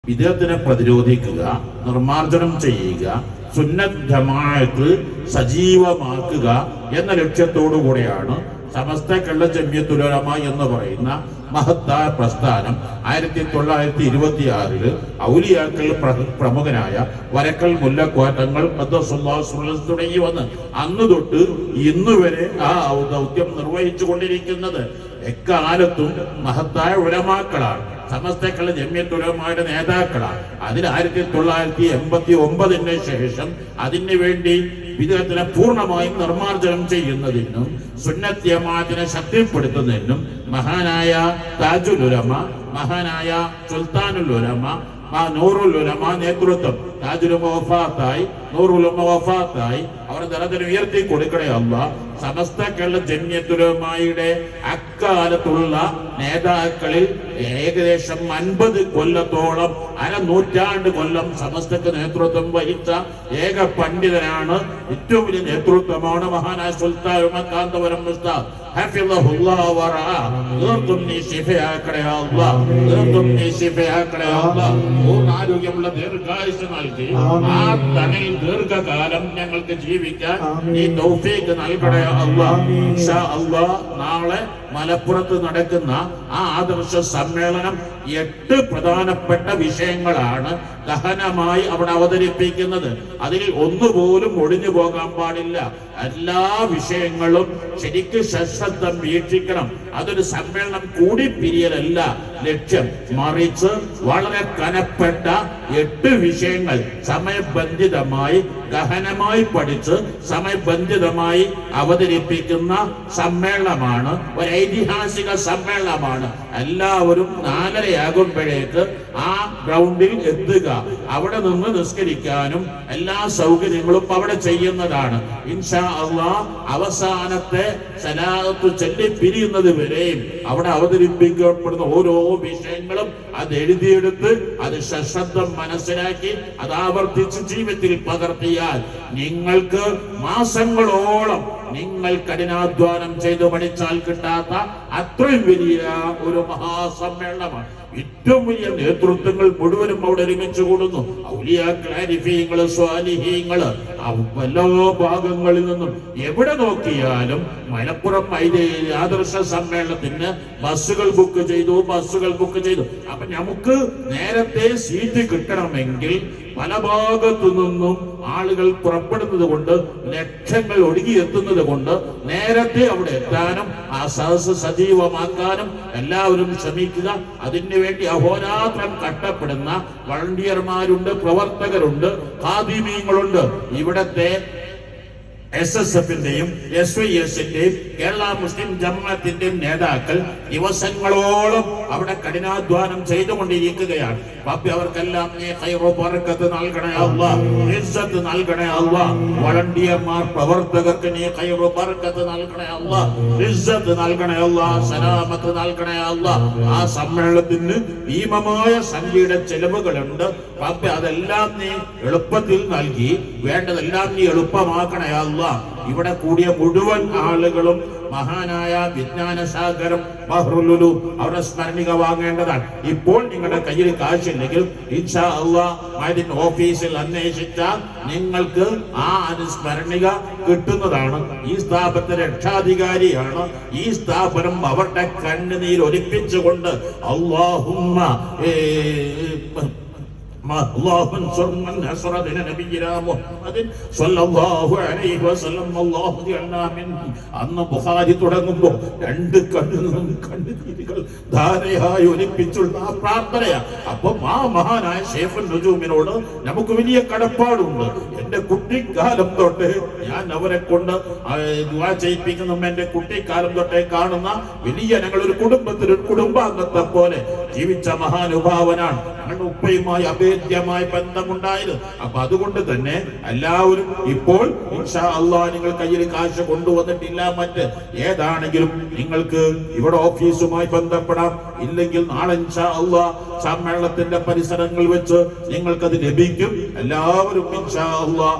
വിദേഹത്തിനെ പ്രതിരോധിക്കുക, നിർമ്മാർജ്ജനം ചെയ്യുക, സുന്നത്ത് ജമാഅത്ത് സജീവമാക്കുക എന്ന ലക്ഷ്യത്തോടു കൂടെയാണ് സമസ്ത കേരള ജംഇയ്യത്തുൽ ഉലമ എന്ന് പറയുന്ന മഹത്തായ പ്രസ്ഥാനം 1926 ഔലിയാക്കൾ പ്രമുഖനായ വരക്കൽ മുല്ലക്കോറ്റങ്ങൾ തുടങ്ങി വന്ന് അന്ന് തൊട്ട് ഇന്ന് വരെ ആ ദൗത്യം നിർവഹിച്ചു കൊണ്ടിരിക്കുന്നത് എക്കാലത്തും മഹത്തായ ഉലമാക്കളാണ്. സമസ്ത കേരള ജംഇയ്യത്തുൽ ഉലമയുടെ നേതാക്കളാണ്. അതിൽ 1989 ശേഷം അതിനു വേണ്ടി വിദേഹത്തിനെ പൂർണ്ണമായും നിർമ്മാർജ്ജനം ചെയ്യുന്നതിനും സുന്നത്ത് ജമാഅത്തിനെ ശക്തിപ്പെടുത്തുന്നതിനും മഹാനായ താജുൽ ഉലമ, മഹാനായ സുൽത്താനുൽ ഉലമ, നൂറുൽ ഉലമ നേതൃത്വം. താജുൽ ഉലമ വഫാത്തായി, നൂറുൽ ഉലമ വഫാത്തായി. അവരെ ദറജ ഉയർത്തി കൊടുക്കണേ അല്ലാഹ്. സമസ്ത കേരള ജംഇയ്യത്തുൽ ഉലമയുടെ അക്കാലത്തുള്ള നേതാക്കളിൽ ഏകദേശം 50 കൊല്ലത്തോളം, അരനൂറ്റാണ്ട് കൊല്ലം സമസ്തക്ക് നേതൃത്വം വഹിച്ച ഏക പണ്ഡിതനാണ്, ഏറ്റവും വലിയ നേതൃത്വമാണ് മഹാനായ സുൽത്താൻ കാന്തപുരം ഉസ്താദ് ഹഫിളഹുല്ലാഹ് വറഅ. നീ ശിഫയാക്കണേ അല്ലാഹ്, നീ ശിഫയാക്കണേ അല്ലാഹ്. പൂർണ്ണാരോഗ്യമുള്ള ദീർഘായുസ്സ് നൽകി ആ തണൽ ദീർഘകാലം ഞങ്ങൾക്ക് ജീവിക്കാൻ നീ തൗഫീഖ് നൽകണേ അല്ലാഹ്. ഇൻഷാ അല്ലാഹ് നാളെ മലപ്പുറത്ത് നടക്കുന്ന ആ ആദർശ സമ്മേളനം 8 പ്രധാനപ്പെട്ട വിഷയങ്ങളാണ് ഗഹനമായി അവിടെ അവതരിപ്പിക്കുന്നത്. അതിൽ ഒന്നുപോലും ഒഴിഞ്ഞു പോകാൻ പാടില്ല. എല്ലാ വിഷയങ്ങളും ശരിക്ക് സശ്രദ്ധം വീക്ഷിക്കണം. അതൊരു സമ്മേളനം കൂടിപ്പിരിയലല്ല ലക്ഷ്യം, മറിച്ച് വളരെ കനപ്പെട്ട 8 വിഷയങ്ങൾ സമയബന്ധിതമായി ഗഹനമായി പഠിച്ച് സമയബന്ധിതമായി അവതരിപ്പിക്കുന്ന സമ്മേളനമാണ്. ഒരു ഐതിഹാസിക സമ്മേളനമാണ്. എല്ലാവരും 4:30 ആ ഗ്രൗണ്ടിൽ എത്തുക. അവിടെ നിന്ന് നിസ്കരിക്കാനും എല്ലാ സൗകര്യങ്ങളും അവിടെ ചെയ്യുന്നതാണ്. ഇൻഷാ അല്ലാഹ് അവസാനത്തെ സലാത്ത് ചൊല്ലി പിരിയുന്നത് വരെയും അവിടെ അവതരിപ്പിക്കപ്പെടുന്ന ഓരോ വിഷയങ്ങളും അത് എഴുതിയെടുത്ത് അത് സശ്രദ്ധം മനസ്സിലാക്കി അത് ആവർത്തിച്ച് ജീവിതത്തിൽ പകർത്തിയാൽ നിങ്ങൾക്ക് മാസങ്ങളോളം നിങ്ങൾ കഠിനാധ്വാനം ചെയ്ത് പഠിച്ചാൽ കിട്ടാത്ത അത്രയും വലിയ ഒരു മഹാസമ്മേളനമാണ്. ഏറ്റവും വലിയ നേതൃത്വങ്ങൾ മുഴുവനും അവിടെ ഒരുമിച്ച് കൂടുന്നു. ഔലിയാക്കൾ, ആരിഫീങ്ങള്, സ്വാലിഹീങ്ങള് എല്ലാ ഭാഗങ്ങളിൽ നിന്നും എവിടെ നോക്കിയാലും മലപ്പുറം ആദർശ സമ്മേളനത്തിന് ബസ്സുകൾ ബുക്ക് ചെയ്തു. അപ്പൊ നമുക്ക് നേരത്തെ സീറ്റ് കിട്ടണമെങ്കിൽ പല ഭാഗത്തു നിന്നും ആളുകൾ പുറപ്പെടുന്നത് കൊണ്ട്, ലക്ഷങ്ങൾ ഒഴുകിയെത്തുന്നത് കൊണ്ട് നേരത്തെ അവിടെ എത്താനും ആ സദസ്സ് സജീവമാക്കാനും എല്ലാവരും ശ്രമിക്കുക. അതിനുവേണ്ടി അഹോരാത്രം കഷ്ടപ്പെടുന്ന വളണ്ടിയർമാരുണ്ട്, പ്രവർത്തകരുണ്ട്, ഖാദിമീങ്ങളുണ്ട്. ഇവിടത്തെ SSFന്റെയും SYSന്റെയും കേരള മുസ്ലിം ജമാഅത്തിന്റെയും നേതാക്കൾ ദിവസങ്ങളോളം അവിടെ കഠിനാധ്വാനം ചെയ്തുകൊണ്ടിരിക്കുകയാണ്. ബാപ്പി അവർക്കെല്ലാം നീ ഖൈറു ബറക്കത്ത് നൽകണേ അല്ലാഹ്, ഇസ്സത്ത് നൽകണേ അല്ലാഹ്. വളണ്ടിയർമാർ, പ്രവർത്തകർക്ക് നീ ഖൈറു ബറക്കത്ത് നൽകണേ അല്ലാഹ്, ഇസ്സത്ത് നൽകണേ അല്ലാഹ്, സലാമത്ത് നൽകണേ അല്ലാഹ്. ആ സമ്മേളനത്തിന് ഭീമമായ സംഖ്യയുടെ ചെലവുകളുണ്ട്. ബാപ്പി അതെല്ലാം നീ എളുപ്പത്തിൽ നൽകി, വേണ്ടതെല്ലാം നീ എളുപ്പമാക്കണേ അല്ലാഹ്. ഇവിടെ കൂടിയ മുഴുവൻ ആളുകളും മഹാനായ വിജ്ഞാനസാഗരം ബഹ്റുൽ അവരുടെ സ്മരണിക വാങ്ങേണ്ടതാണ്. ഇപ്പോൾ നിങ്ങളുടെ കയ്യിൽ കാശില്ലെങ്കിൽ ഇൻഷാ അല്ലാഹ് ഓഫീസിൽ അന്വേഷിച്ചാൽ നിങ്ങൾക്ക് ആ അനുസ്മരണിക കിട്ടുന്നതാണ്. ഈ സ്ഥാപനത്തിന്റെ രക്ഷാധികാരിയാണ്. ഈ സ്ഥാപനം അവരുടെ കണ്ണുനീർ ഒലിപ്പിച്ചുകൊണ്ട് അല്ലാഹുമ്മ اللهم انصر من نصر دين نبينا محمد صلى الله عليه وسلم اللهم اجعلنا منهم. അന്ന് ബുഖാരി തുടങ്ങുമ്പോൾ 2 കണ്ണുകളും കണ്ണുനീരുകൾ ധാരയായി ഒലിപ്പിച്ചുള്ള ആ പ്രാർത്ഥനയാണ്. അപ്പം ആ മഹാനായ ശൈഖുൻ നുജൂമിനോട് നമുക്ക് വലിയ കടപ്പാടുണ്ട്. എന്റെ കുട്ടിക്കാലം തൊട്ട് ഞാൻ അവരെ കൊണ്ട് ദുആ ചെയ്യിപ്പിക്കുന്ന എന്റെ കുട്ടിക്കാലം തൊട്ടേ കാണുന്ന വലിയ ഞങ്ങളൊരു കുടുംബത്തിൽ ഒരു കുടുംബാംഗത്തെ പോലെ ജീവിച്ച മഹാനുഭാവനാണ്. ഞങ്ങളുടെ ഉപ്പയുമായി അഭേദ്യമായ ബന്ധമുണ്ടായത്. അപ്പൊ അതുകൊണ്ട് തന്നെ എല്ലാവരും ഇപ്പോൾ ഇൻഷാ അല്ലാഹ് നിങ്ങൾ കയ്യിൽ കാശ് കൊണ്ടുവന്നിട്ടില്ല, മറ്റ് ഏതാണെങ്കിലും നിങ്ങൾക്ക് ഇവിടെ ഓഫീസുമായി ബന്ധപ്പെടാം. ഇല്ലെങ്കിൽ നാളെ ഇൻഷാ അല്ലാഹ് സമ്മേളനത്തിന്റെ പരിസരങ്ങൾ വെച്ച് നിങ്ങൾക്കത് ലഭിക്കും. എല്ലാവരും ഇൻഷാ അല്ലാഹ്